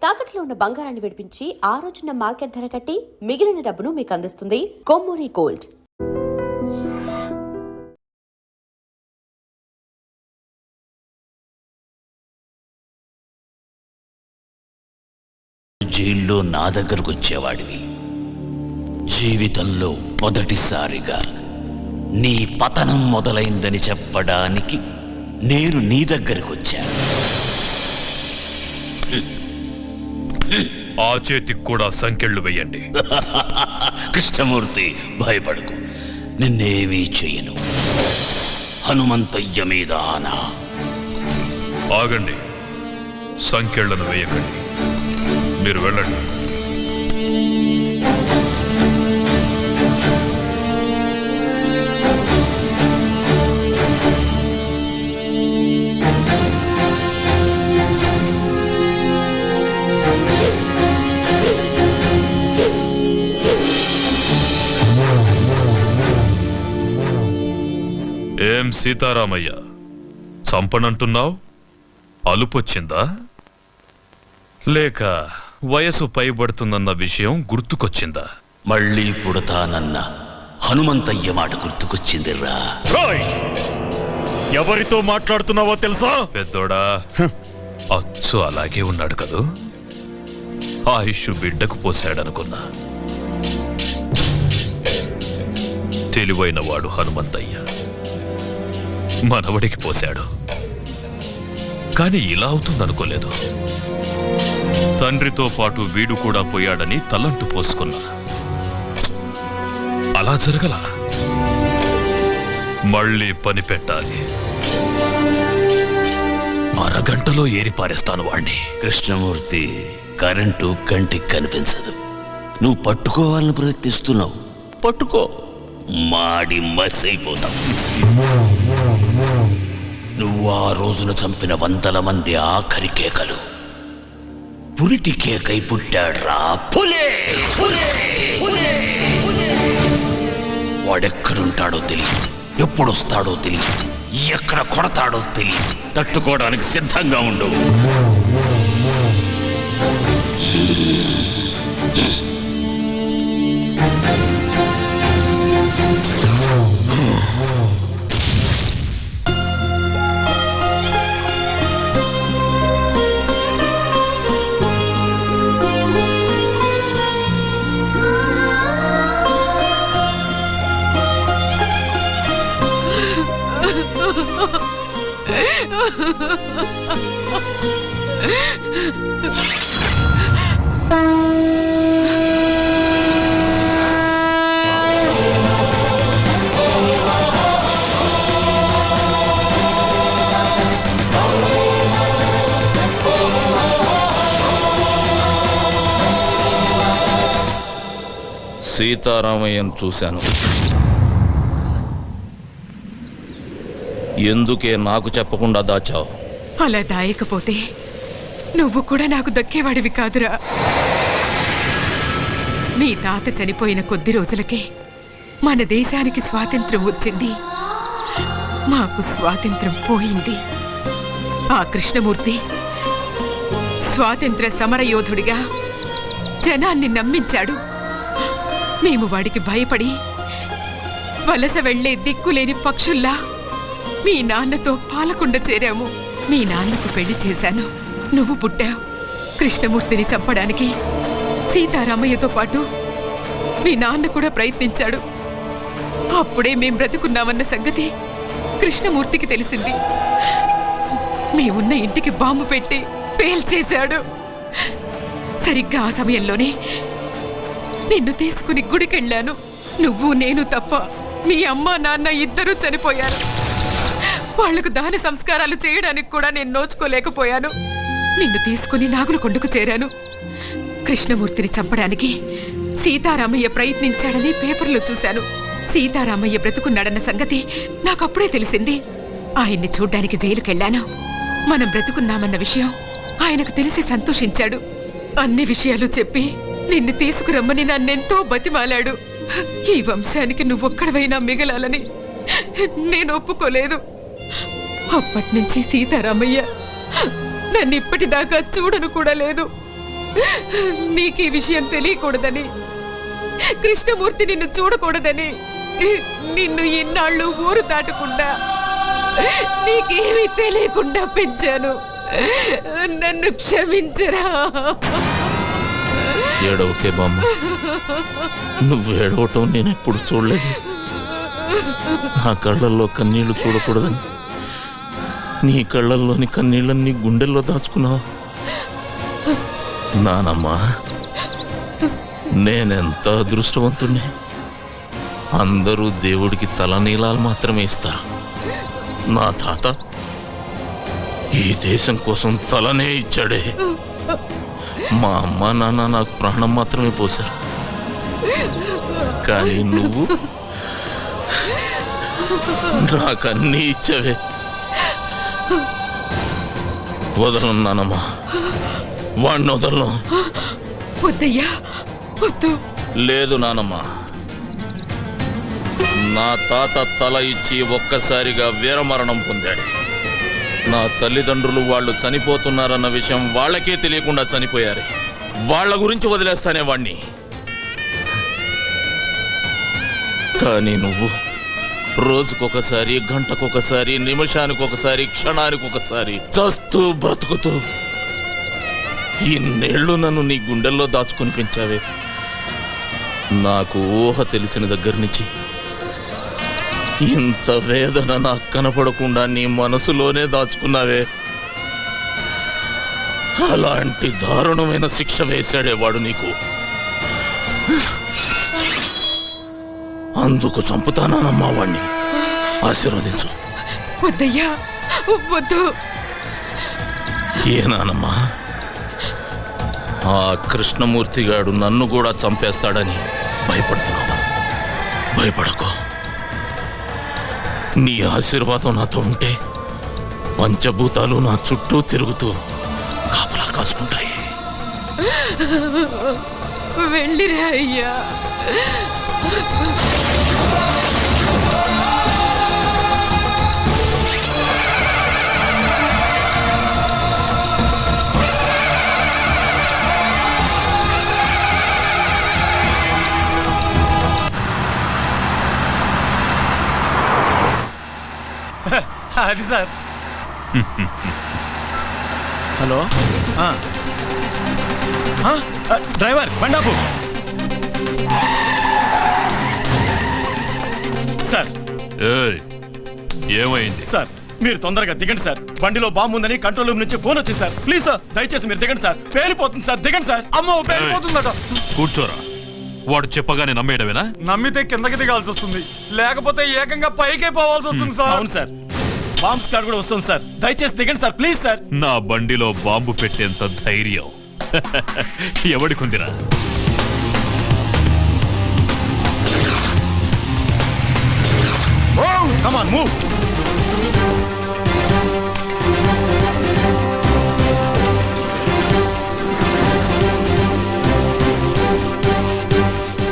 తాకట్లో ఉన్న బంగారాన్ని విడిపించి ఆ రోజున మార్కెట్ ధర కట్టి మిగిలిన డబ్బును మీకు అందిస్తుంది కొమ్మూరి గోల్డ్. జైల్లో నా దగ్గరకు వచ్చేవాడివి. జీవితంలో మొదటిసారిగా నీ పతనం మొదలైందని చెప్పడానికి నేను నీ దగ్గరకు వచ్చాను. ఆ చేతికి కూడా సంకెళ్ళు వేయండి. కృష్ణమూర్తి, భయపడకు, నిన్నేమీ చెయ్యను. హనుమంతయ్య మీద ఆనా. ఆగండి, సంకెళ్లను వేయకండి, మీరు వెళ్ళండి. ఏం సీతారామయ్య, చంపనంటున్నావు? అలుపొచ్చిందా? లేక వయసు పైబడుతుందన్న విషయం గుర్తుకొచ్చిందా? మళ్ళీ పుడతానన్న హనుమంతయ్య మాట గుర్తుకొచ్చిందిరా. ఎవరితో మాట్లాడుతున్నావో తెలుసా? పెద్దోడా, అచ్చు అలాగే ఉన్నాడు కదూ. ఆయుష్ బిడ్డకు పోశాడనుకున్నా. తెలివైన వాడు హనుమంతయ్య మనవడికి పోశాడు. కాని ఇలా అవుతుందనుకోలేదు. తండ్రితో పాటు వీడు కూడా పోయాడని తలంటు పోసుకున్నా. అలా జరగలా. మళ్ళీ పని పెట్టాలి. అరగంటలో ఏరిపారేస్తాను వాణ్ణి. కృష్ణమూర్తి, కరెంటు కంటికి కనిపించదు. నువ్వు పట్టుకోవాలని ప్రయత్నిస్తున్నావు. పట్టుకో, మాడి మసైపోతావు. నువ్వు ఆ రోజున చంపిన 100 మంది ఆఖరి కేకలు పురిటి కేకై పుట్టాడ్రా. పులే వాడెక్కడుంటాడో తెలియదు, ఎప్పుడొస్తాడో తెలియదు, ఎక్కడ కొడతాడో తెలియదు. తట్టుకోవడానికి సిద్ధంగా ఉండు. సీతారామయ్యను చూశాను. ఎందుకే నాకు చెప్పకుండా దాచావు? అలా దాయకపోతే నువ్వు కూడా నాకు దక్కేవాడివి కాదురా. నీ తాత చనిపోయిన కొద్ది రోజులకే మన దేశానికి స్వాతంత్రం వచ్చింది. మాకు స్వాతంత్రం పోయింది. ఆ కృష్ణమూర్తి స్వాతంత్ర సమరయోధుడిగా జనాన్ని నమ్మించాడు. మేము వాడికి భయపడి వలస వెళ్లే దిక్కులేని పక్షుల్లా మీ నాన్నతో పాలకుండ చేరాము. మీ నాన్నకు పెళ్లి చేశాను. నువ్వు పుట్టావు. కృష్ణమూర్తిని చంపడానికి సీతారామయ్యతో పాటు మీ నాన్న కూడా ప్రయత్నించాడు. అప్పుడే మేం బ్రతుకున్నామన్న సంగతి కృష్ణమూర్తికి తెలిసింది. మేమున్న ఇంటికి బాంబు పెట్టి పేల్చేశాడు. సరిగ్గా ఆ సమయంలోనే నిన్ను తీసుకుని గుడికెళ్ళాను. నువ్వు నేను తప్ప మీ అమ్మ నాన్న ఇద్దరూ చనిపోయారు. వాళ్లకు దాన సంస్కారాలు చేయడానికి కూడా నేను నోచుకోలేకపోయాను. నిన్ను తీసుకుని నాగులకొండకు చేరాను. కృష్ణమూర్తిని చంపడానికి సీతారామయ్య ప్రయత్నించాడని పేపర్లో చూశాను. సీతారామయ్య బ్రతుకున్నాడన్న సంగతి నాకప్పుడే తెలిసింది. ఆయన్ని చూడ్డానికి జైలుకెళ్ళాను. మనం బ్రతుకున్నామన్న విషయం ఆయనకు తెలిసి సంతోషించాడు. అన్ని విషయాలు చెప్పి నిన్ను తీసుకురమ్మని నన్నెంతో బతిమాలాడు. ఈ వంశానికి నువ్వొక్కడవైనా మిగలాలని నేను ఒప్పుకోలేదు. అప్పటినుంచి సీతారామయ్య నన్ను ఇప్పటిదాకా చూడను కూడా లేదు. నీకు ఈ విషయం తెలియకూడదని, కృష్ణమూర్తి నిన్ను చూడకూడదని, నిన్ను ఇన్నాళ్ళు ఊరు దాటకుండా నీకేమీ తెలియకుండా పెంచాను. నన్ను క్షమించరా. ఏడవకే బామ్మ, నువ్వు ఏడవటం నేను ఎప్పుడు చూడలేదు. నా కళ్ళల్లో కన్నీళ్లు చూడకూడదని నీ కళ్ళల్లోని కన్నీళ్ళని గుండెల్లో దాచుకున్నావు. నానమ్మా, నేనెంత అదృష్టవంతుణ్ణి. అందరూ దేవుడికి తలనీలాలు మాత్రమే ఇస్తారు. నా తాత ఈ దేశం కోసం తలనే ఇచ్చాడే. మా అమ్మ నాన్న నాకు ప్రాణం మాత్రమే పోశారు. కానీ నువ్వు నాకన్నీ ఇచ్చావే. వదలను నానమ్మా, వాడిని వదలను. వద్దయ్యా, వద్దు. లేదు నానమ్మా, నా తాత తల ఇచ్చి ఒక్కసారిగా వీరమరణం పొందాడు. నా తల్లిదండ్రులు వాళ్ళు చనిపోతున్నారన్న విషయం వాళ్ళకే తెలియకుండా చనిపోయారు. వాళ్ళ గురించి వదిలేస్తానే వాణ్ణి. కానీ నువ్వు రోజుకొకసారి, గంటకొకసారి, నిమిషానికొకసారి, క్షణానికొకసారి చస్తూ బ్రతుకుతూ ఇన్నేళ్లు నన్ను నీ గుండెల్లో దాచుకొని పెంచావే. నాకు ఊహ తెలిసిన దగ్గర నుంచి ఇంత వేదన నాకు కనపడకుండా నీ మనసులోనే దాచుకున్నావే. అలాంటి దారుణమైన శిక్ష వేశాడేవాడు నీకు. అందుకు చంపుతానమ్మా వాణ్ణి. ఆశీర్వదించు. వద్దయ్యా, వద్దు. ఏనానమ్మా, ఆ కృష్ణమూర్తిగాడు నన్ను కూడా చంపేస్తాడని భయపడుతున్నావా? భయపడకు. నీ ఆశీర్వాదం నాతో ఉంటే పంచభూతాలు నా చుట్టూ తిరుగుతూ కాపలా కాసుకుంటాయి. వెళ్ళిరా అయ్యా. అది సార్. హలో, డ్రైవర్ బండాపు సార్. ఏమైంది సార్, మీరు తొందరగా దిగండి సార్. బండిలో బాంబు ఉందని కంట్రోల్ రూమ్ నుంచి ఫోన్ వచ్చింది సార్. ప్లీజ్ సార్, దయచేసి మీరు దిగండి సార్. పేలిపోతుంది సార్, దిగండి సార్. అమ్మో, పేలిపోతుందట. కూర్చోరా. వాడు చెప్పగానే నమ్మేయడమేనా? నమ్మితే కిందకి దిగాల్సి వస్తుంది, లేకపోతే ఏకంగా పైకే పోవాల్సి వస్తుంది సార్. అవును సార్, బాంబ్ స్క్వాడ్ కూడా వస్తుంది సార్. దయచేసి దిగండి సార్, ప్లీజ్ సార్. నా బండిలో బాంబు పెట్టేంత ధైర్యం ఎవడికుందిరా? Come on, move.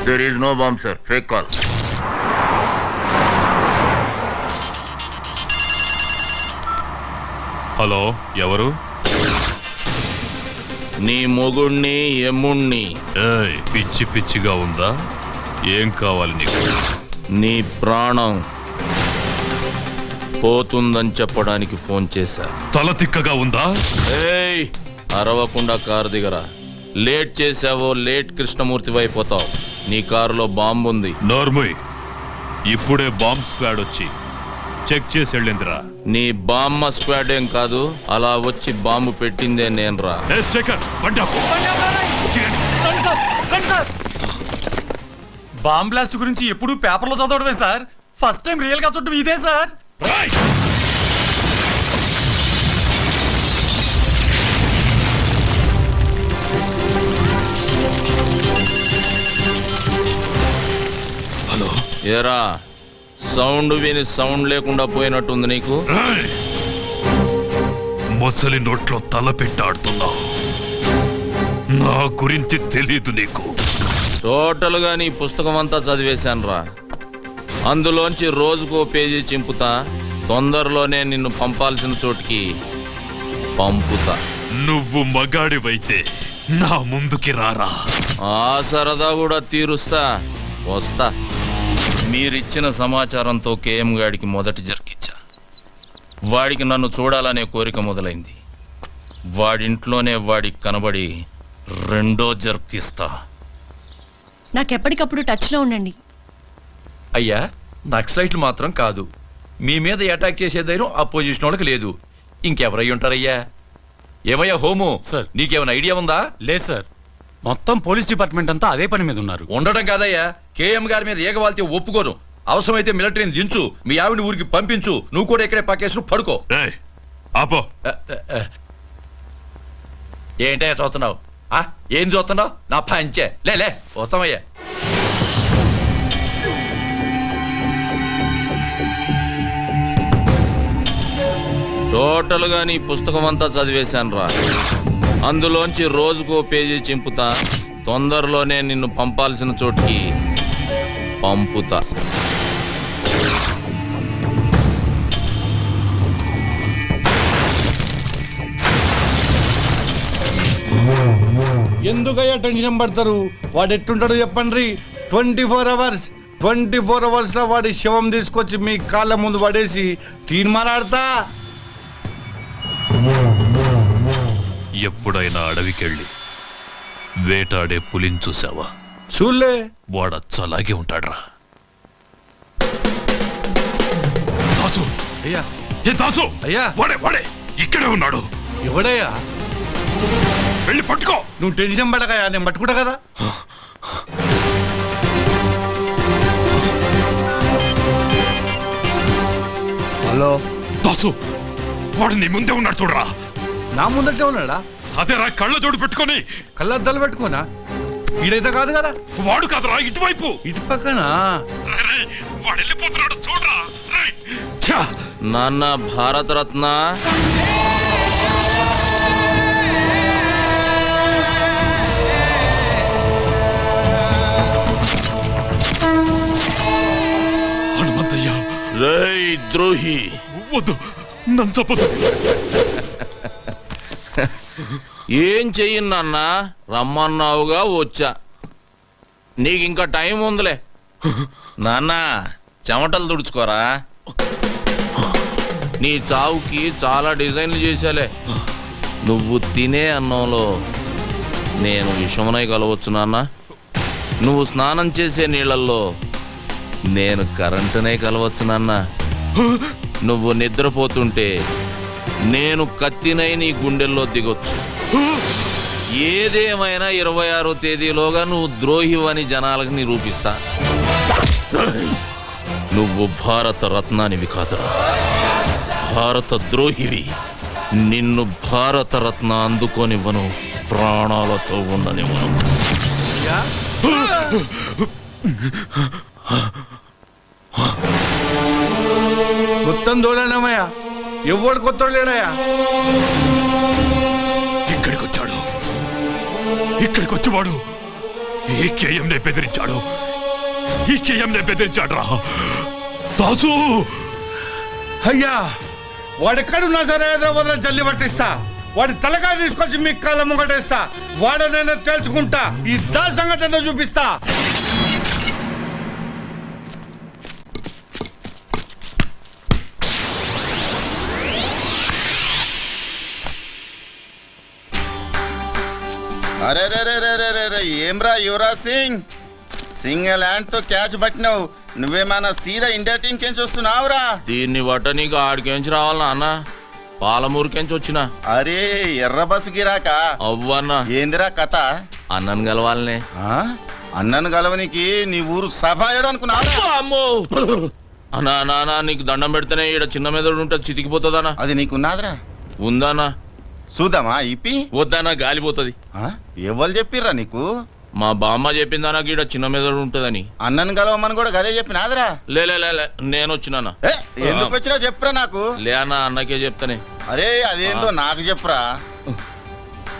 There is no bomb, sir. Fake call. Hello, ఎవరు? నీ మొగుణ్ణి, ఎమ్ముణ్ణి. పిచ్చి పిచ్చిగా ఉందా? ఏం కావాలి నీకు? నీ ప్రాణం పోతుందని చెప్పడానికి ఫోన్ చేశా. తల తిక్కగా ఉందా? ఏయ్, అరవకుండా కారు దిగరా. లేట్ చేసావో లేట్ కృష్ణమూర్తి అయిపోతావు. నీ కారులో బాంబు ఉంది. నోర్ముయ్, ఇప్పుడే బాంబ్ స్క్వాడ్ వచ్చి చెక్ చేసి వెళ్ళిందిరా. నీ బామ్మ స్క్వాడ్ ఏం కాదు, అలా వచ్చి బాంబు పెట్టిందే నేనురా. బాంబ్ బ్లాస్ట్ గురించి ఎప్పుడు పేపర్లో చదవడమే సార్. ఫస్ట్ టైం రియల్ గా చూడటం ఇదే సార్. హలో, ఏరా, సౌండ్ విని సౌండ్ లేకుండా పోయినట్టుంది నీకు. మొసలి నోట్లో తల పెట్టాడుతున్నావు. నా గురించి తెలీదు నీకు. టోటల్ గా నీ పుస్తకం అంతా చదివేశానురా. అందులోంచి రోజుకో పేజీ చింపుతా. తొందరలోనే నిన్ను పంపాల్సిన చోటికి పంపుతా. నువ్వు మగాడివైతే నా ముందుకి రారా. ఆ సరదా కూడా తీరుస్తా. వస్తా. మీరిచ్చిన సమాచారంతో కేఎం గాడికి మొదటి జర్కిచ్చా. వాడికి నన్ను చూడాలనే కోరిక మొదలైంది. వాడింట్లోనే వాడికి కనబడి రెండో జర్కిస్తా. నాకెప్పటికప్పుడు టచ్లో ఉండండి. అయ్యా, నక్సలైట్లు మాత్రం కాదు, మీ మీద అటాక్ చేసే ధైర్యం అపోజిషన్ వాళ్ళకి లేదు. ఇంకెవరై ఉంటారయ్యా? ఏమయ్యా హోము, సార్. నీకేమైనా ఐడియా ఉందా? లేదు సార్, మొత్తం పోలీస్ డిపార్ట్మెంట్ అంతా అదే పని మీద ఉన్నారు. ఉండడం కాదయ్యా, కేఎం గారి మీద ఏగవాల్తే ఒప్పుకోను. అవసరమైతే మిలిటరీని దించు, మీ ఆవిడ ఊరికి పంపించు, నువ్వు కూడా ఇక్కడే పక్కేసు పడుకో. ఏయ్, ఆపో. ఏంటయ్యా చూస్తున్నావు? ఏం చూస్తున్నావు? నా పంచే లే వస్తామయ్యా. టోటల్గా నీ పుస్తకం అంతా చదివేశాను రా. అందులోంచి రోజుకో పేజీ చింపుతా. తొందరలోనే నిన్ను పంపాల్సిన చోటికి పంపుతా. ఎందుకయ్యా టెన్షన్ పడతారు? వాడు ఎట్టుంటాడో చెప్పండి. 24 అవర్స్ 24 అవర్స్ లో వాడి శవం తీసుకొచ్చి మీ కాళ్ళ ముందు పడేసి తీర్మానాడతా. ఎప్పుడైనా అడవికెళ్ళి వేటాడే పులిని చూసావా? చూలే. వాడచ్చలాగే ఉంటాడ్రా. దాసు, అయ్యా ఏ దాసు, అయ్యా. వాడే ఇక్కడే ఉన్నాడు. ఎవడయ్యా? వెళ్ళి పట్టుకో. నువ్వు టెన్షన్ పడకయ్యా, నేను పట్టుకుంటా కదా. హలో దాసు, వాడు నీ ముందే ఉన్నాడు చూడరా. నా ముందటే ఉన్నాడా? అదేరా, కళ్ళ జోడు పెట్టుకొని. కళ్ళద్దాలు పెట్టుకోనా? ఈడైతే కాదు కదా. వాడు కాదురా, ఇటువైపు. ఇటు పక్కనా? రేయ్, వాడు వెళ్ళిపోతున్నాడు చూడరా. రేయ్, ఛా! నాన్న భారతరత్న, హనుమంతయ్య. రేయ్ ద్రోహి, వద్దు, నన్ను చెప్పదు. ఏం చెయ్యి నాన్న? రమ్మన్నావుగా వచ్చా. నీకింకా టైం ఉందిలే. నాన్న చెమటలు తుడుచుకోరా. నీ చావుకి చాలా డిజైన్లు చేశాలే. నువ్వు తినే అన్నంలో నేను విషమునై కలవచ్చు నాన్న. నువ్వు స్నానం చేసే నీళ్ళల్లో నేను కరెంటునే కలవచ్చు నాన్న. నువ్వు నిద్రపోతుంటే నేను కత్తినై నీ గుండెల్లో దిగొచ్చు. ఏదేమైనా 26వ తేదీలోగా నువ్వు ద్రోహివని జనాలకు నిరూపిస్తా. నువ్వు భారత రత్నానివి కాదురా, భారత ద్రోహివి. నిన్ను భారత రత్న అందుకోనివ్వను, ప్రాణాలతో ఉండనివ్వను. మొత్తం దోడనమయ్యా, ఎవడు కొత్త లేడయ్యా. ఇక్కడికి వచ్చేవాడు ఈ కేఎంనే బెదిరించాడు. ఈ కేఎంనే బెదిరించాడు రా. దాసు, అయ్యా వాడెక్కడున్నా సరే హైదరాబాద్లో జల్లి పట్టిస్తా. వాడి తలకాయ తీసుకొచ్చి మీ కాళ్ళ ముంగటేస్తా. వాడనైనా తేల్చుకుంటా. ఈ దా సంఘటన చూపిస్తా. అరే రే రే రే రే రే రే ఏమ్రా యువరాజ్ సింగ్, సింగిల్ హ్యాండ్ తో క్యాచ్ పట్టినావు. నువ్వేమన్నా సీదా ఇండియా టీం కెంచి వస్తున్నావురా? దీన్ని బట్ట నీకు ఆడికెంచి రావాలన్నా అన్న? పాలమూరుకెంచి వచ్చిన. అరే ఎర్ర బస్సు గిరాక అవ్వన్నా, ఏందిరా కథ? అన్నను గెలవాలనే. అన్నను గలవనికి నీ ఊరు సభ అనుకున్నావు? అమ్మో అన్నా నానా, నీకు దండం పెడితేనే ఈడ చిన్న మెదడు ఉంటే చితికిపోతుందనా? అది నీకున్నాదిరా? ఉందానా? చూద్దామా ఇప్పి? వద్దానా, గాలిపోతుంది. ఎవరు చెప్పిర్రా నీకు? మా బామ్మ చెప్పిందానా ఈడ చిన్న మెదడు ఉంటుందని. అన్నను గలవమని కూడా గదే చెప్పినాదిరా? లే నేను వచ్చినానా. ఎందుకు వచ్చినా చెప్పురా నాకు. లే అన్న, అన్నకే చెప్తానే. అరే అదేందో నాకు చెప్పురా.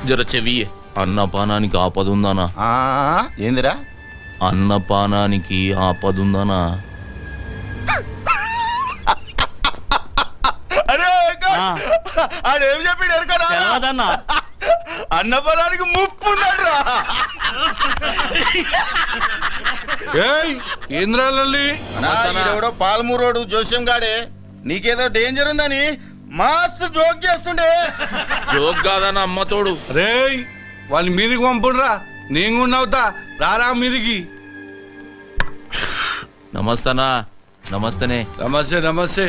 జర చెవి. అన్నపానానికి ఆపదుందానా? ఏందిరా? అన్నపానానికి ఆపదుందానా? అరే ఆడేం చెప్పాడు ఎరకనా? అన్నపరానికి ముప్పు ఉందట్రా. ఏయ్ ఇంద్రాలల్లి ఎవడో పాలమూరోడు జోస్యం గాడే నీకేదో డేంజర్ ఉందని మస్తు జోక్ చేస్తుండే. జోక్ కాదన్న అమ్మతోడు. రేయ్ వాళ్ళ మీదికి పంపుడురా, నేను కూడా అవుతా. రారా మీదికి. నమస్తనా. నమస్తనే. నమస్తే నమస్తే.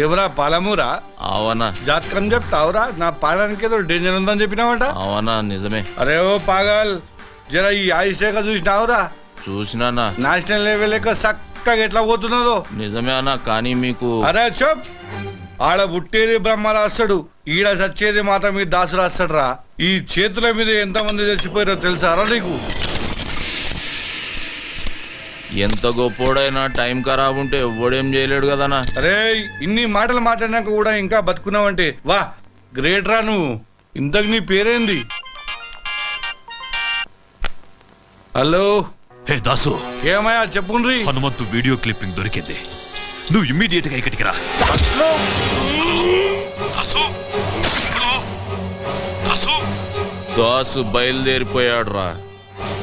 ఏవరా పాలమూరా? అవనా జాతకం చెప్తావురా? నా పాలనికి ఏదో డేంజర్ ఉందని చెప్పినావట. అవనా నిజమే. అరే ఓ పాగల్, జర ఈ ఆయుషేఖ చూసినావురా? చూసినానా. నేషనల్ లెవెల్ లెక్క చక్కగా ఎట్లా పోతున్నదో. నిజమే అన్న, కానీ మీకు అరే చెప్. ఆడ పుట్టేది బ్రహ్మ రాస్తాడు, ఈడ చచ్చేది మాత్రం మీ దాసు రాస్తాడు రా. ఈ చేతుల మీద ఎంతమంది చచ్చిపోయారో తెలుసారా నీకు? ఎంత గొప్పోడైనా టైం ఖరాబ్ ఉంటే ఎవ్వడేం చేయలేడు కదనా. అరే ఇన్ని మాటలు మాట్లాడినాక కూడా ఇంకా బతుకున్నావంటే వా గ్రేట్ రా నువ్వు. ఇంతకు నీ పేరేంది? హలో. హే దాసు, ఏమయ్యా చెప్పుండ్రి. హనుమంతు వీడియో క్లిప్పింగ్ దొరికింది. నువ్వు ఇమ్మీడియట్ గా ఇక్కడికి రా. దాసు, దాసు. దాసు బయలుదేరిపోయాడు రా,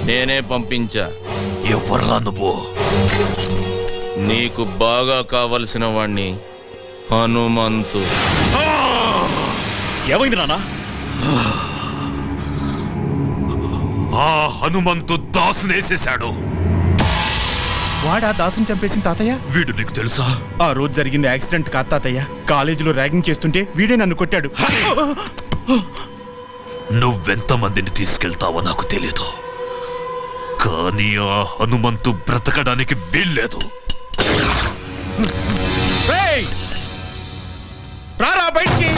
నేనే పంపించా. ఎవర్రా నువ్వు? నీకు బాగా కావలసిన వాణ్ణి, హనుమంతు. ఏమైంది నాన్న? ఆ హనుమంతు దాసునేసేశాడు. వాడా దాసుని చంపేసిన తాతయ్య? వీడు నీకు తెలుసా? ఆ రోజు జరిగింది యాక్సిడెంట్ కాదు తాతయ్య. కాలేజీలో ర్యాగింగ్ చేస్తుంటే వీడే నన్ను కొట్టాడు. నువ్వెంతమందిని తీసుకెళ్తావో నాకు తెలియదు, కానీ ఆ హనుమంతు బ్రతకడానికి వీల్లేదు. రారా బయటికి.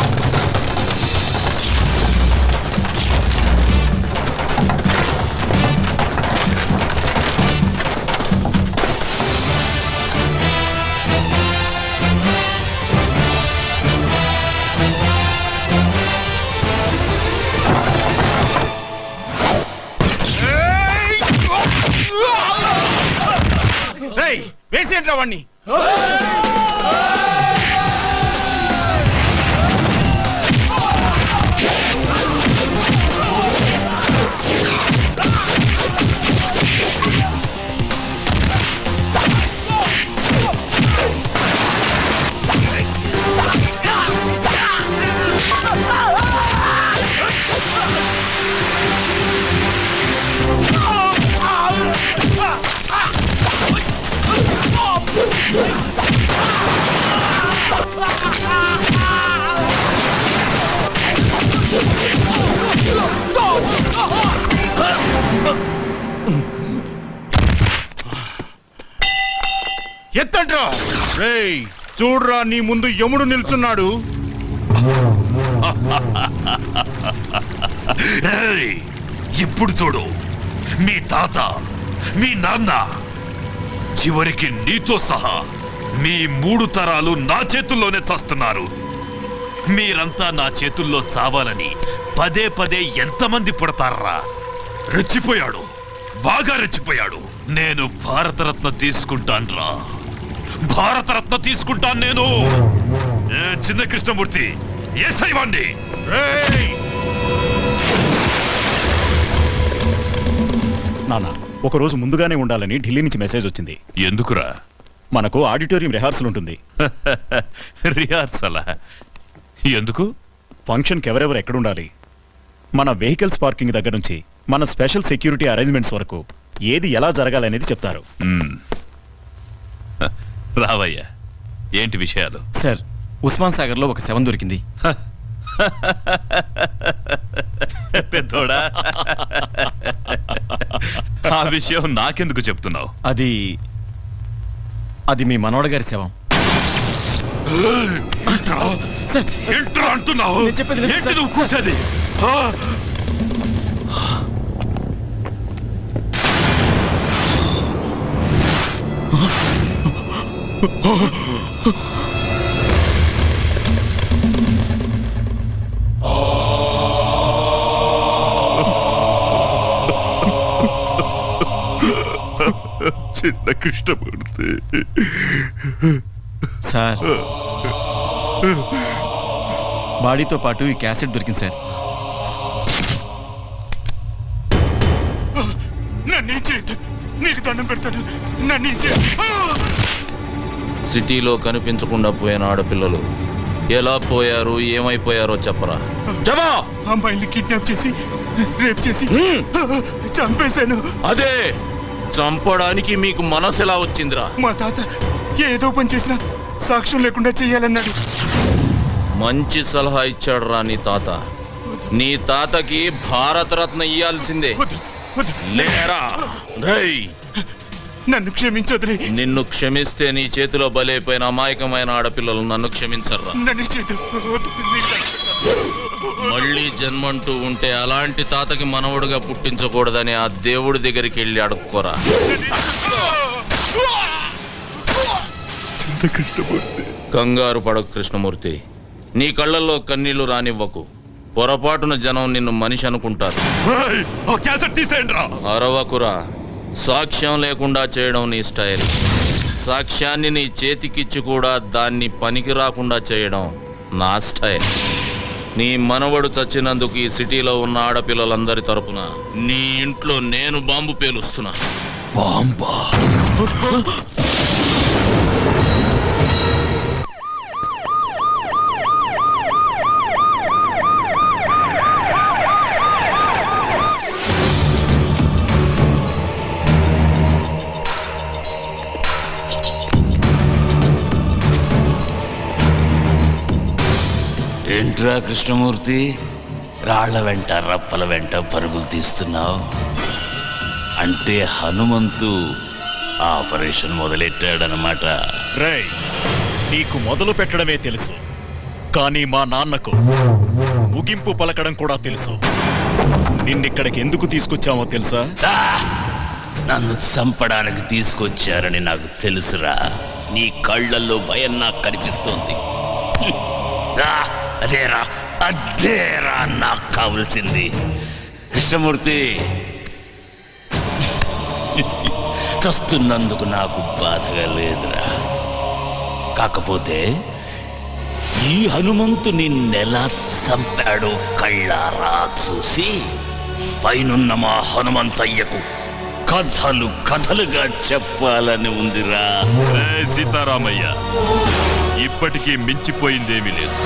వేసేంట్రా వాణ్ణి. ఎత్తండ్రా. రేయ్ చూడ్రా, నీ ముందు యముడు నిల్చున్నాడు. ఏయ్, ఇప్పుడు చూడు, మీ తాత, మీ నాన్న, చివరికి నీతో సహా మీ 3 తరాలు నా చేతుల్లోనే చస్తున్నారు. మీరంతా నా చేతుల్లో చావాలని పదే పదే ఎంతమంది పుడతారా? రెచ్చిపోయాడు, బాగా రెచ్చిపోయాడు. నేను భారతరత్న తీసుకుంటాన్రా, భారతరత్న తీసుకుంటాను నేను. చిన్న కృష్ణమూర్తి ఎస్ఐ వాణ్ణి. నాన్న, ఒకరోజు ముందుగానే ఉండాలని ఢిల్లీ నుంచి మెసేజ్ వచ్చింది. ఎందుకురా? మనకు ఆడిటోరియం రిహార్సల్ ఉంటుంది. రిహార్సలా? ఎందుకు? ఫంక్షన్కి ఎవరెవరు ఎక్కడుండాలి, మన వెహికల్స్ పార్కింగ్ దగ్గర నుంచి మన స్పెషల్ సెక్యూరిటీ అరేంజ్మెంట్స్ వరకు ఏది ఎలా జరగాలనేది చెప్తారు. రావయ్యా, ఏంటి విషయాలు? సార్, ఉస్మాన్ సాగర్ లో ఒక శవం దొరికింది. పెద్దోడా, ఆ విషయం నాకెందుకు చెప్తున్నావు? అది మీ మనోడ గారి శవం. ఏంట్రా అంటున్నావు? ఏంటి నువ్వు కూర్చోది? చిన్న కృష్ణమూర్తి సార్, బాడీతో పాటు ఈ క్యాసెట్ దొరికింది సార్. నీకు దండం పెడతాను నన్ను సిటీలో కనిపించకుండా పోయిన ఆడపిల్లలు ఎలా పోయారు ఏమైపోయారో చెప్పరా. చెప్పా. అమ్మాయిని కిడ్నాప్ చేసి రేప్ చేసి చంపేశాను. అదే చంపడానికి మీకు మనసు ఎలా వచ్చిందిరా? మా తాత ఏదో పని చేసినా సాక్ష్యం లేకుండా చెయ్యాలన్నాడు. మంచి సలహా ఇచ్చాడు రా నీ తాత. నీ తాతకి భారతరత్న ఇయ్యాల్సిందే. వద్దు, వద్దు. లేరా రేయ్. నన్ను క్షమించొద్దులే. నిన్ను క్షమిస్తే నీ చేతిలో బలైపోయిన అమాయకమైన ఆడపిల్లలు నన్ను క్షమించర్రా. నన్ను చేద్దు. మళ్ళీ జన్మంటూ ఉంటే అలాంటి తాతకి మనవడుగా పుట్టించకూడదని ఆ దేవుడి దగ్గరికి వెళ్ళి అడుక్కోరా. కంగారు పడకు కృష్ణమూర్తి. నీ కళ్ళల్లో కన్నీళ్లు రానివ్వకు. పొరపాటున జనం నిన్ను మనిషి అనుకుంటారు. అరవకురా. సాక్ష్యం లేకుండా చేయడం నీ స్టైల్. సాక్ష్యాన్ని నీ చేతికిచ్చి కూడా దాన్ని పనికి రాకుండా చేయడం నా స్టైల్. నీ మనవడు చచ్చినందుకు ఈ సిటీలో ఉన్న ఆడపిల్లలందరి తరపున నీ ఇంట్లో నేను బాంబు పేలుస్తున్నా. బాంబా? ఏంట్రా కృష్ణమూర్తి, రాళ్ల వెంట రప్పల వెంట పరుగులు తీస్తున్నావు? అంటే హనుమంతు ఆపరేషన్ మొదలెట్టాడనమాట. రేయ్, నీకు మొదలు పెట్టడమే తెలుసు, కానీ మా నాన్నకు ముగింపు పలకడం కూడా తెలుసు. నిన్నిక్కడికి ఎందుకు తీసుకొచ్చామో తెలుసా? నన్ను చంపడానికి తీసుకొచ్చారని నాకు తెలుసురా. నీ కళ్ళల్లో భయం నాకు కనిపిస్తోంది. అదేరా అదేరా నాకు కావలసింది. కృష్ణమూర్తి, చస్తున్నందుకు నాకు బాధగా లేదురా. కాకపోతే ఈ హనుమంతు నిన్నెలా చంపాడో కళ్ళారా చూసి పైనున్న మా హనుమంతయ్యకు కథలు కథలుగా చెప్పాలని ఉందిరా. సీతారామయ్య, ఇప్పటికీ మించిపోయిందేమీ లేదు.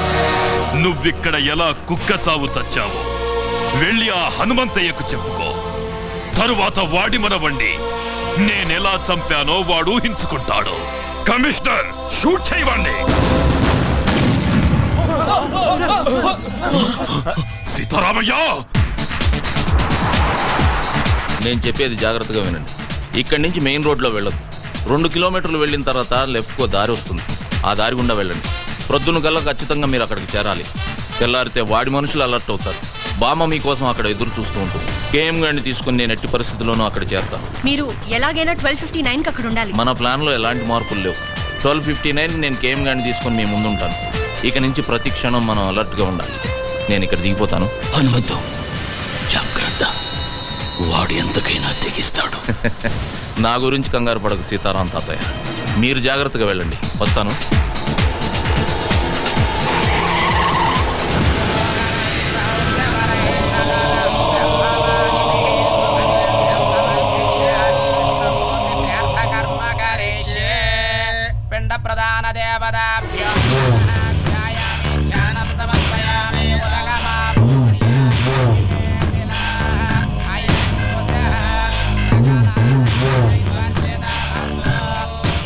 నువ్విక్కడ ఎలా కుక్క చావు చచ్చావో వెళ్ళి ఆ హనుమంతయ్యకు చెప్పుకో. తరువాత వాడి మనవండి నేనెలా చంపానో వాడు ఊహించుకుంటాడు. కమిషనర్, షూట్ చేయవండి. సీతారామయ్య, నేను చెప్పేది జాగ్రత్తగా వినండి. ఇక్కడి నుంచి మెయిన్ రోడ్లో వెళ్ళదు. 2 కిలోమీటర్లు వెళ్ళిన తర్వాత లెఫ్ట్కో దారి వస్తుంది. ఆ దారి గుండా వెళ్ళండి. ప్రొద్దున కల్లా ఖచ్చితంగా మీరు అక్కడికి చేరాలి. తెల్లారితే వాడి మనుషులు అలర్ట్ అవుతారు. బామ్మ మీకోసం అక్కడ ఎదురు చూస్తూ ఉంటుంది. కేఎం గారిని తీసుకుని నేను ఎట్టి పరిస్థితుల్లోనూ అక్కడ చేస్తాను. మీరు ఎలాగైనా 12:59కి అక్కడ ఉండాలి. మన ప్లాన్లో ఎలాంటి మార్పులు లేవు. 12:59 నేను కేఎం గారిని తీసుకుని మీ ముందు ఉంటాను. ఇక నుంచి ప్రతి క్షణం మనం అలర్ట్గా ఉండాలి. నేను ఇక్కడ దిగిపోతాను. హనుమంతు, జాగ్రత్త, వాడు ఎంతకైనా తెగిస్తాడు. నా గురించి కంగారు పడకు సీతారాం తాతయ్య. మీరు జాగ్రత్తగా వెళ్ళండి. వస్తాను. పిండ ప్రధాన దేవతాభ్యో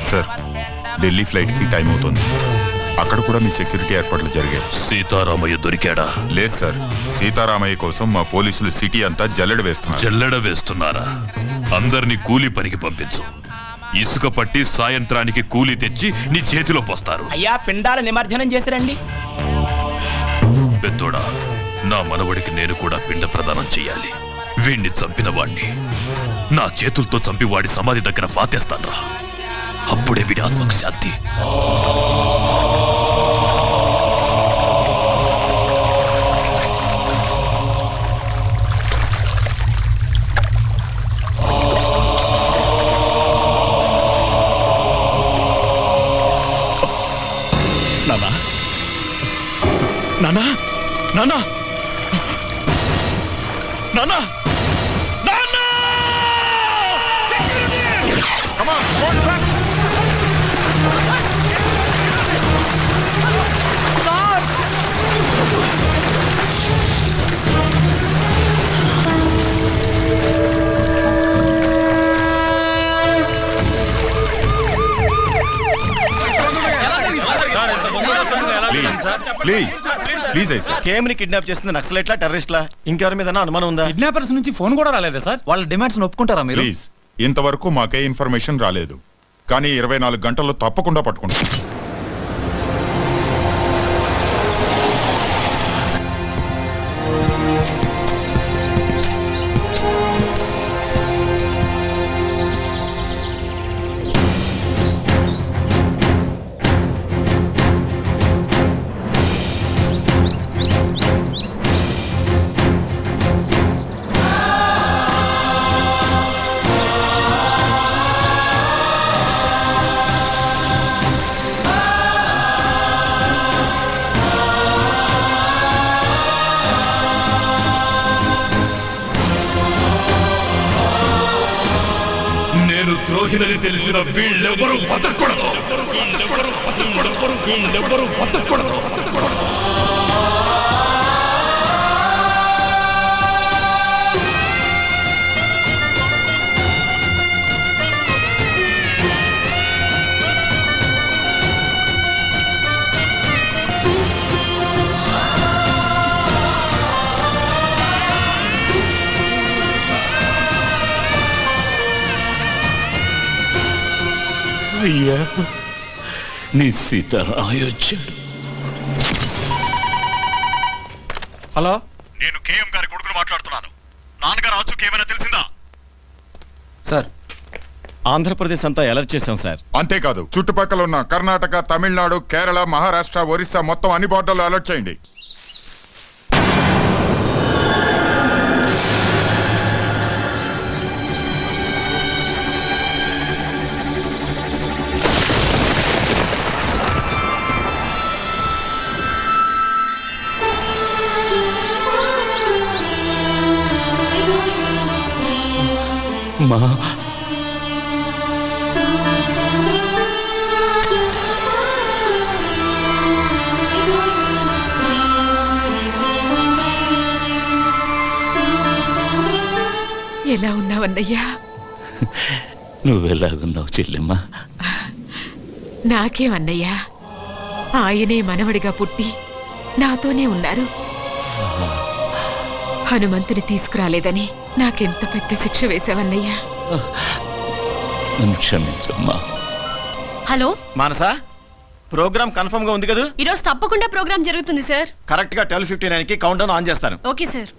సార్, ఢిల్లీ ఫ్లైట్కి టైం అవుతుంది. అక్కడ కూడా మీ సెక్యూరిటీ ఏర్పాట్లు జరిగాయి. సీతారామయ్య దొరికాడా? లేదు సార్, సీతారామయ్య కోసం మా పోలీసులు సిటీ అంతా జల్లెడ వేస్తున్నారు. జల్లెడ వేస్తున్నారా? అందరినీ కూలీ పనికి పంపించు. ఇసుక పట్టి సాయంత్రానికి కూలీ తెచ్చి నీ చేతిలో పోస్తారు. అయ్యా, పిండాల నిమజ్జనం చేసిరండి. పెద్దోడా, నా మనవడికి నేను కూడా పిండ ప్రదానం చెయ్యాలి. వీణ్ణి చంపిన వాణ్ణి నా చేతులతో చంపి వాడి సమాధి దగ్గర పాతేస్తాన్రా. అప్పుడే వీడి ఆత్మకు శాంతి. నానా, నానా, నానా, నానా, నానా! సెక్యూరిటీ! ప్లీజ్ ప్లీజ్ ఐసా కేఎం ని కిడ్నాప్ చేస్తుంది నక్సలైట్లా టెర్రరిస్ట్లా ఇంకెవరి మీద అనుమానం ఉందా? కిడ్నాపర్స్ నుంచి ఫోన్ కూడా రాలేదా సార్? వాళ్ళ డిమాండ్స్ ఒప్పుకుంటారా మీరు? ప్లీజ్ ఇంతవరకు మాకే ఇన్ఫర్మేషన్ రాలేదు, కానీ 24 గంటల్లో తప్పకుండా పట్టుకుంటాం. నేను ద్రోహినని తెలిసిన వీళ్ళెవ్వరూ బతకూడదు. అయ్యా, నీ సీతారామయ్య వచ్చాడు. హలో, నేను కేఎం గారి కొడుకును మాట్లాడుతున్నాను. నాన్నగారు ఆచూకీ ఏమైనా తెలిసిందా? సార్ ఆంధ్రప్రదేశ్ అంతా అలర్ట్ చేశాం సార్. అంతేకాదు చుట్టుపక్కల ఉన్న కర్ణాటక, తమిళనాడు, కేరళ, మహారాష్ట్ర, ఒరిస్సా మొత్తం అన్ని బోర్డర్లు అలర్ట్ చేయండి. మా ఎలా ఉన్నావన్నయ్యా? నువ్వెలాగున్నావు చెల్లెమ్మా? నాకేమన్నయ్యా, ఆయనే మనవడిగా పుట్టి నాతోనే ఉన్నారు. హనుమంతుని తీసుకురాలేదని నాకెంత పెద్ద శిక్ష వేశావన్నయ్యా. నన్ను క్షమించమ్మా. హలో మానసా, ప్రోగ్రామ్ కన్ఫర్మ్ గా ఉంది కదా? ఈరోజు తప్పకుండా ప్రోగ్రామ్ జరుగుతుంది సార్. కరెక్ట్ గా 12:59 కి కౌంట్ డౌన్ ఆన్ చేస్తాను. Okay sir.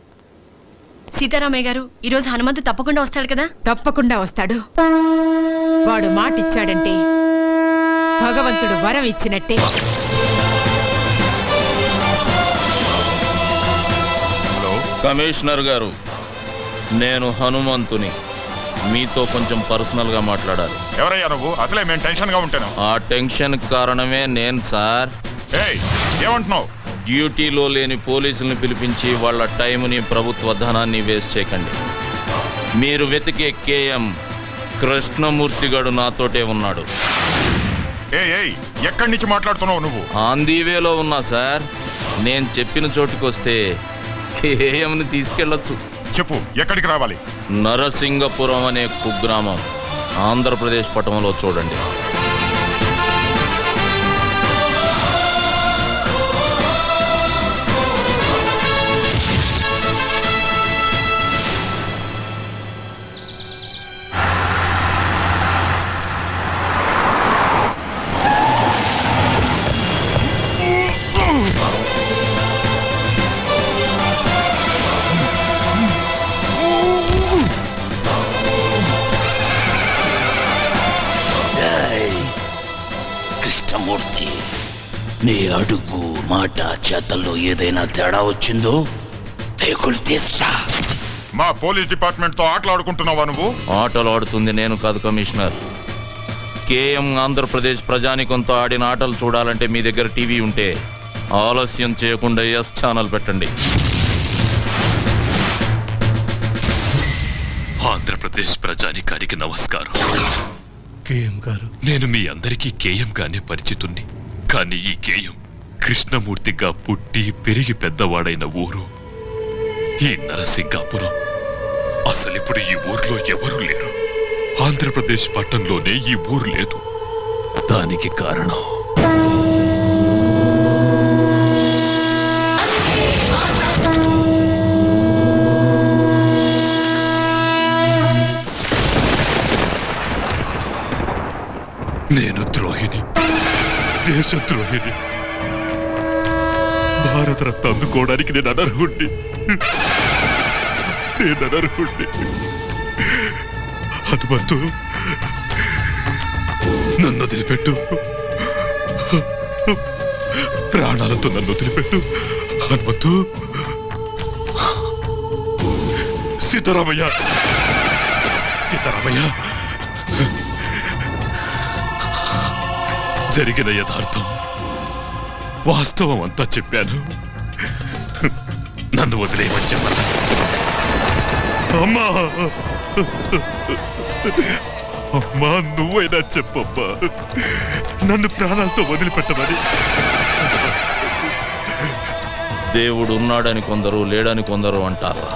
సీతారామయ్య గారు, ఈరోజు హనుమంతు తప్పకుండా వస్తాడు కదా? తప్పకుండా వస్తాడు. వాడు మాటిచ్చాడంటే భగవంతుడు వరం ఇచ్చినట్టే. కమిషనర్ గారు, నేను హనుమంతుని. మీతో కొంచెం పర్సనల్ గా మాట్లాడాలి. ఎవరయ్యా నువ్వు? అసలే మేము టెన్షన్ గా ఉంటాను. ఆ టెన్షన్ కారణమే నేను సార్. ఏయ్, ఏమంటున్నావు? డ్యూటీలో లేని పోలీసుల్ని పిలిపించి వాళ్ళ టైంని, ప్రభుత్వ ధనాన్ని వేస్ట్ చేయకండి. మీరు వెతికే కేఎం కృష్ణమూర్తి గడు నాతోటే ఉన్నాడు. ఏయ్, ఎక్కడి నుంచి మాట్లాడుతున్నావు నువ్వు? ఆంధీవేలో ఉన్నా సార్. నేను చెప్పిన చోటుకొస్తే కేఎంని తీసుకెళ్లొచ్చు. చెప్పు, ఎక్కడికి రావాలి? నరసింగపురం అనే కుగ్రామం ఆంధ్రప్రదేశ్ పట్టణంలో చూడండి. కృష్ణమూర్తి, నీ అడుగు, మాట, చేతల్లో ఏదైనా తేడా వచ్చిందో పేకులు తీస్తా. మా పోలీస్ డిపార్ట్మెంట్ తో ఆటలాడుకుంటున్నావా నువ్వు? ఆటలు ఆడుతుంది నేను కాదు కమిషనర్. కేఎం ఆంధ్రప్రదేశ్ ప్రజానికంతో ఆడిన ఆటలు చూడాలంటే మీ దగ్గర టీవీ ఉంటే ఆలస్యం చేయకుండా ఎస్ ఛానల్ పెట్టండి. ఆంధ్రప్రదేశ్ ప్రజానికానికి నమస్కారం. కేఎం గారు, నేను మీ అందరికీ కేఎం గానే పరిచితుణ్ణి. కానీ ఈ కేఎం కృష్ణమూర్తిగా పుట్టి పెరిగి పెద్దవాడైన ఊరు ఈ నరసింగాపురం. అసలిప్పుడు ఈ ఊర్లో ఎవరూ లేరు. ఆంధ్రప్రదేశ్ పట్టణంలోనే ఈ ఊరు లేదు. దానికి కారణం నేను ద్రోహిని, దేశద్రోహిని. భారతరత్న అందుకోవడానికి నేను అనర్హుణ్ణి. హనుమంతు, నన్ను వదిలిపెట్టు. ప్రాణాలతో నన్ను వదిలిపెట్టు హనుమంతు. సీతారామయ్య, సీతారామయ్య, జరిగిన యథార్థం వాస్తవం అంతా చెప్పాను. నన్ను వదిలేయమని చెప్పాను. అమ్మా, అమ్మా, నువ్వైనా చెప్పమ్మా, నన్ను ప్రాణాలతో వదిలిపెట్టమని. దేవుడు ఉన్నాడని కొందరు, లేడని కొందరు అంటారా,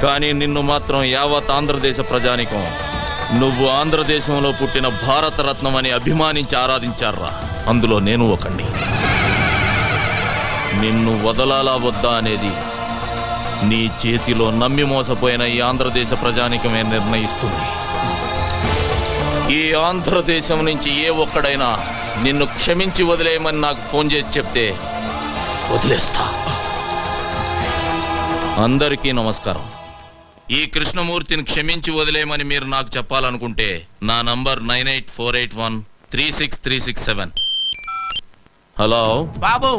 కానీ నిన్ను మాత్రం యావత్ ఆంధ్రదేశ ప్రజానికం నువ్వు ఆంధ్రదేశంలో పుట్టిన భారతరత్నం అని అభిమానించి ఆరాధించారా. అందులో నేను ఒకండి. నిన్ను వదలాలా వద్దా అనేది నీ చేతిలో నమ్మి మోసపోయిన ఈ ఆంధ్రదేశ ప్రజానికమే నిర్ణయిస్తుంది. ఈ ఆంధ్రదేశం నుంచి ఏ ఒక్కడైనా నిన్ను క్షమించి వదిలేయమని నాకు ఫోన్ చేసి చెప్తే వదిలేస్తా. అందరికీ నమస్కారం. ఈ కృష్ణమూర్తిని క్షమించి వదిలేయమని మీరు నాకు చెప్పాలనుకుంటే నా నంబర్ 9848136367. హలో బాబు,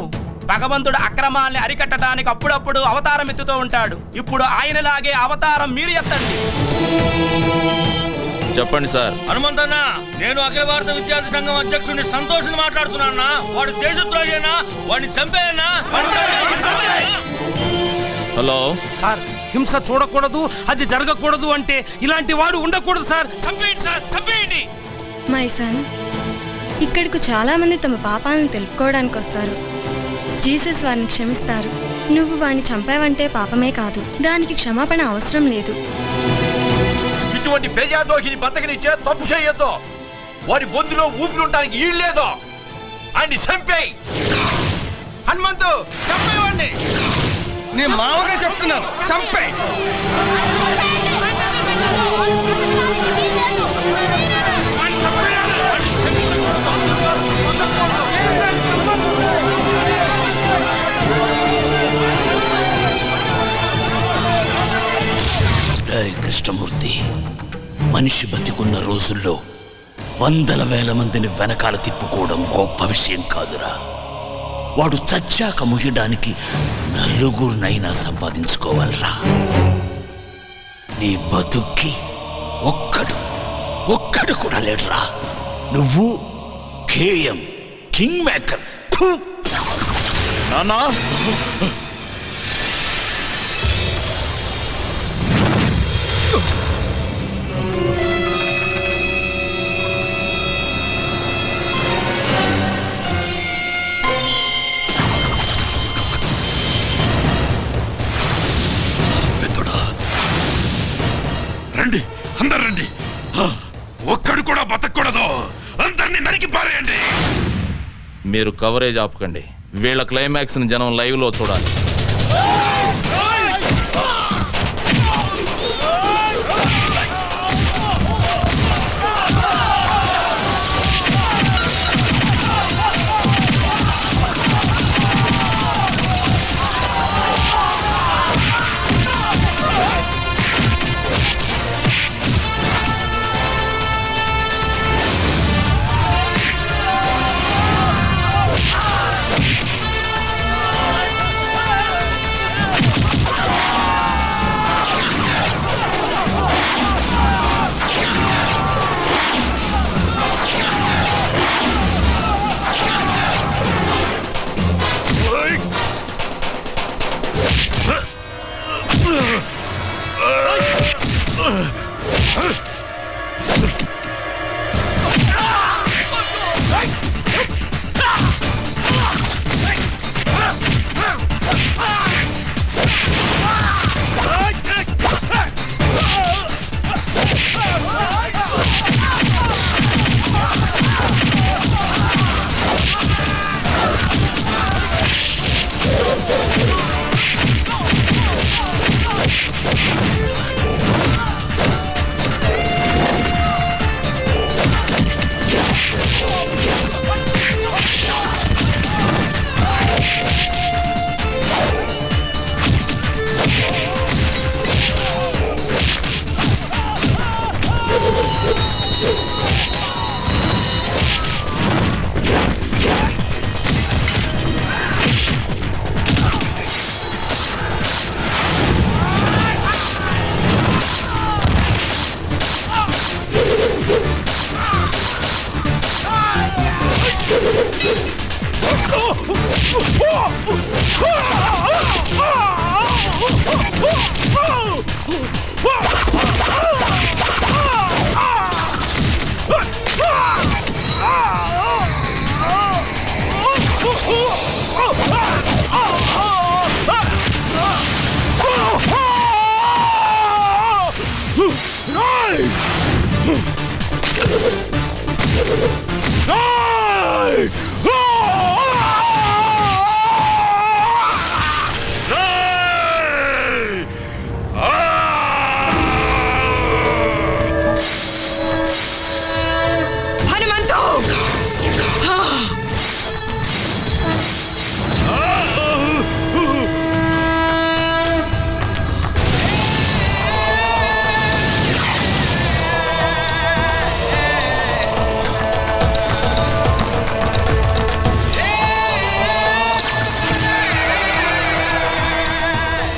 భగవంతుడు అక్రమాల్ని అరికట్టడానికి అప్పుడప్పుడు అవతారం ఎత్తుతూ ఉంటాడు. ఇప్పుడు ఆయనలాగే అవతారం మీరు ఎత్తండి. చెప్పండి సార్. హనుమంతన్న, నేను అఖిల భారత విద్యార్థి సంఘం అధ్యక్షుడిని సంతోషిని మాట్లాడుతున్నానా. వాడు దేశద్రోహేనా? వాడిని చంపేయనా? హలో సార్, హింస చూడకూడదు, అది జరగకూడదు అంటే ఇలాంటి వాడు ఉండకూడదు సార్. చంపేయండి సార్, చంపేయండి. మై సన్, ఇక్కడకు చాలా మంది తమ పాపాలను తెలుపుకోవడానికి వస్తారు. జీసస్ వారిని క్షమిస్తారు. నువ్వు వాడిని చంపావంటే పాపమే కాదు, దానికి క్షమాపణ అవసరం లేదు. ఇటువంటి ప్రజాద్రోహిని బతకనిచ్చే తప్పు చేయొద్దు. వాడి బొందులో ఊపిరుంటానికి ఈల్లేదో. ఆయన్ని చంపేయి. హనుమంతు, చంపేవాడిని. నీ మామగా చెప్తున్నాను, చంపే. కృష్ణమూర్తి, మనిషి బతికున్న రోజుల్లో వందల వేల మందిని వెనకాల తిప్పుకోవడం గొప్ప విషయం కాదురా. వాడు చచ్చాక ముయ్యడానికి నలుగురినైనా సంపాదించుకోవాలరా. నీ బతుక్కి ఒక్కడు కూడా లేడురా. నువ్వు కేఎం కింగ్ మేకర్. నాన్నా, రండి, అందరు రండి. ఒక్కడు కూడా బతకూడదు. అందరినీ నరికి పారేయండి. మీరు కవరేజ్ ఆపకండి. వీళ్ళ క్లైమాక్స్ ని జనం లైవ్ లో చూడాలి. హనుమంతు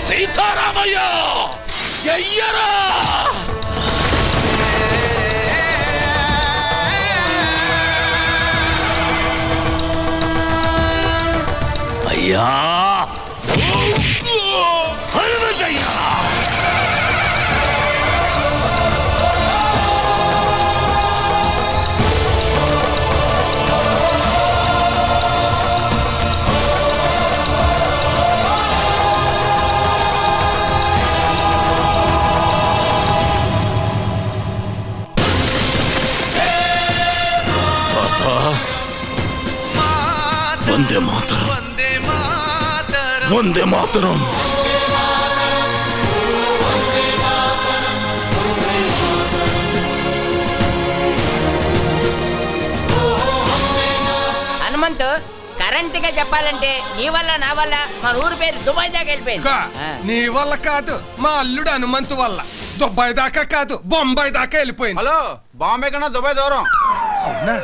సీతారామయ్య చెయ్యరా! అయ్యా హనుమంతయ్యా! వందే మాతరం, వందే మాతరం. హనుమంతు, కరెంట్ గా చెప్పాలంటే నీ వల్ల నా వల్ల మన ఊరు పేరు దుబాయ్ దాకా వెళ్ళిపోయింది. నీ వల్ల కాదు, మా అల్లుడు హనుమంతు వల్ల దుబాయ్ దాకా కాదు బొంబాయి దాకా వెళ్ళిపోయింది. హలో, బాంబే కన్నా దుబాయ్ దూరం. అవునా?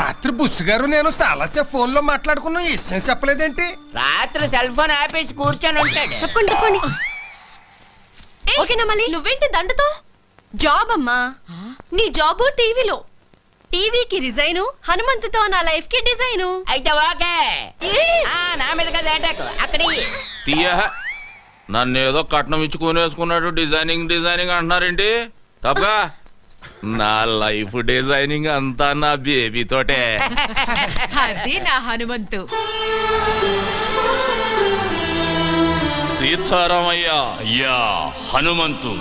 రాత్రి బుస్సు గారు నేను చాలాసేపు ఫోన్ లో మాట్లాడుకున్నా, విషయం చెప్పలేదేంటి? రాత్రి సెల్ ఫోన్ ఆపేసి కూర్చొని ఉంటాడు. చెప్పండి చెప్పండి. ఓకేనా మళ్ళీ? నువ్వేంటి దండతో? జాబ్ అమ్మా. నీ జాబు టీవీలో. టీవీకి రిజైను, హనుమంతుతో నా లైఫ్ కి డిజైను. అయితే ఓకే. నా మీద కదా అటాక్ అక్కడి. తీయ నన్ను ఏదో కట్నం ఇచ్చుకునేసుకున్నాడు, డిజైనింగ్ డిజైనింగ్ అంటున్నారేంటి? తప్ప నా లైఫ్ డిజైనింగ్ అంతా నా బేబీ తోటే. అది నా హనుమంతు. సీతారామయ్య అయ్యా హనుమంతు